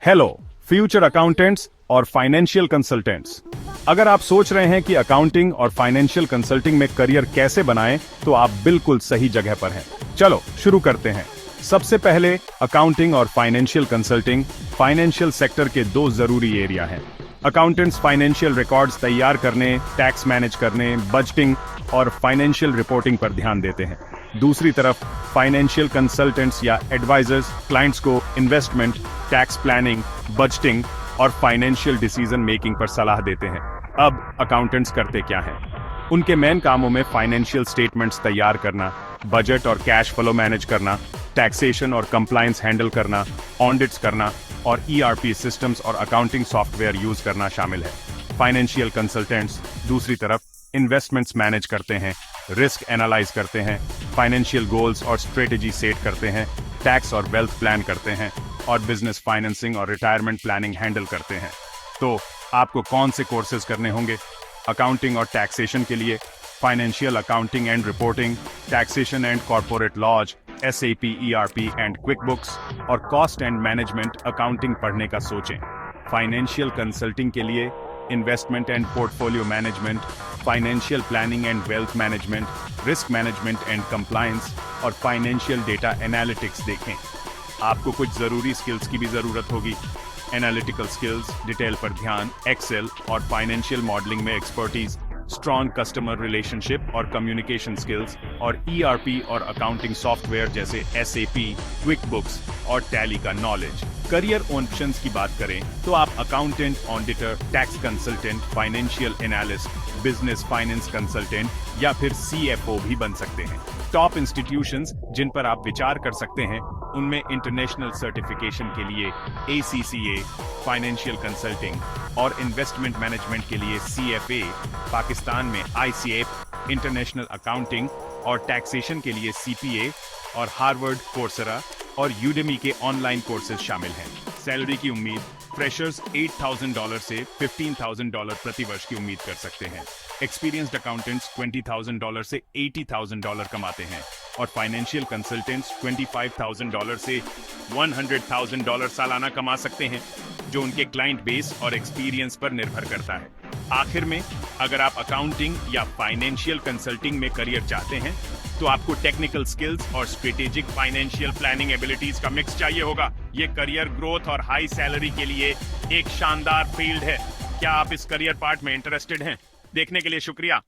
Hello future accountants और financial consultants. अगर आप सोच रहे हैं कि अकाउंटिंग और फाइनेंशियल कंसल्टिंग में करियर कैसे बनाएं, तो आप बिल्कुल सही जगह पर हैं। चलो शुरू करते हैं। सबसे पहले अकाउंटिंग और फाइनेंशियल कंसल्टिंग फाइनेंशियल सेक्टर के दो जरूरी एरिया हैं। अकाउंटेंट्स फाइनेंशियल रिकॉर्ड्स तैयार करने, टैक्स मैनेज करने, बजटिंग और फाइनेंशियल रिपोर्टिंग पर ध्यान देते हैं। दूसरी तरफ फाइनेंशियल कंसल्टेंट्स या एडवाइजर्स क्लाइंट्स को इन्वेस्टमेंट, टैक्स प्लानिंग, बजटिंग और फाइनेंशियल डिसीजन मेकिंग पर सलाह देते हैं। अब अकाउंटेंट्स करते क्या हैं? उनके मेन कामों में फाइनेंशियल स्टेटमेंट्स तैयार करना, बजट और कैश फ्लो मैनेज करना, टैक्सेशन और कंप्लायंस हैंडल करना, ऑडिट्स करना और ERP सिस्टम्स और अकाउंटिंग सॉफ्टवेयर यूज करना शामिल है। फाइनेंशियल कंसल्टेंट्स दूसरी तरफ इन्वेस्टमेंट्स मैनेज करते हैं, रिस्क एनालाइज करते हैं, फाइनेंशियल गोल्स और स्ट्रेटेजी सेट करते हैं, टैक्स और वेल्थ प्लान करते हैं और बिजनेस फाइनेंसिंग और रिटायरमेंट प्लानिंग हैंडल करते हैं। तो आपको कौन से कोर्सेज करने होंगे? अकाउंटिंग और टैक्सेशन के लिए financial accounting and reporting, taxation and corporate laws, SAP, ERP and QuickBooks और कॉस्ट एंड मैनेजमेंट अकाउंटिंग पढ़ने का सोचें। फाइनेंशियल कंसल्टिंग के लिए investment and portfolio management, financial planning and wealth management, risk management and compliance और financial data analytics देखें। आपको कुछ जरूरी स्किल्स की भी जरूरत होगी। एनालिटिकल स्किल्स, डिटेल पर ध्यान, एक्सेल और फाइनेंशियल मॉडलिंग में एक्सपर्टीज, स्ट्रॉन्ग कस्टमर रिलेशनशिप और कम्युनिकेशन स्किल्स और ERP और अकाउंटिंग सॉफ्टवेयर जैसे SAP, क्विकबुक्स और टैली का नॉलेज। करियर ऑप्शंस की बात करें तो आप accountant, auditor, tax consultant, financial analyst, business finance consultant या फिर CFO भी बन सकते हैं। टॉप इंस्टीट्यूशंस जिन पर आप विचार कर सकते हैं उनमें इंटरनेशनल सर्टिफिकेशन के लिए ACCA, फाइनेंशियल कंसल्टिंग और इन्वेस्टमेंट मैनेजमेंट के लिए CFA, पाकिस्तान में ICAP, इंटरनेशनल अकाउंटिंग और टैक्सेशन के लिए CPA और हार्वर्ड, कोर्सेरा और यूडेमी के ऑनलाइन कोर्सेज शामिल हैं। सैलरी की उम्मीद फ्रेशर्स $8,000 से $15,000 प्रति वर्ष की उम्मीद कर सकते हैं। एक्सपीरियंस्ड अकाउंटेंट्स $20,000 से $80,000 कमाते हैं और फाइनेंशियल कंसल्टेंट्स $25,000 से $100,000 सालाना कमा सकते हैं, जो उनके क्लाइंट बेस और एक्सपीरियंस पर निर्भर करता है। आखिर में, अगर आप अकाउंटिंग या फाइनेंशियल कंसल्टिंग में करियर चाहते हैं तो आपको टेक्निकल स्किल्स और स्ट्रेटेजिक फाइनेंशियल प्लानिंग एबिलिटीज का मिक्स चाहिए होगा। ये करियर ग्रोथ और हाई सैलरी के लिए एक शानदार फील्ड है। क्या आप इस करियर पार्ट में इंटरेस्टेड हैं? देखने के लिए शुक्रिया।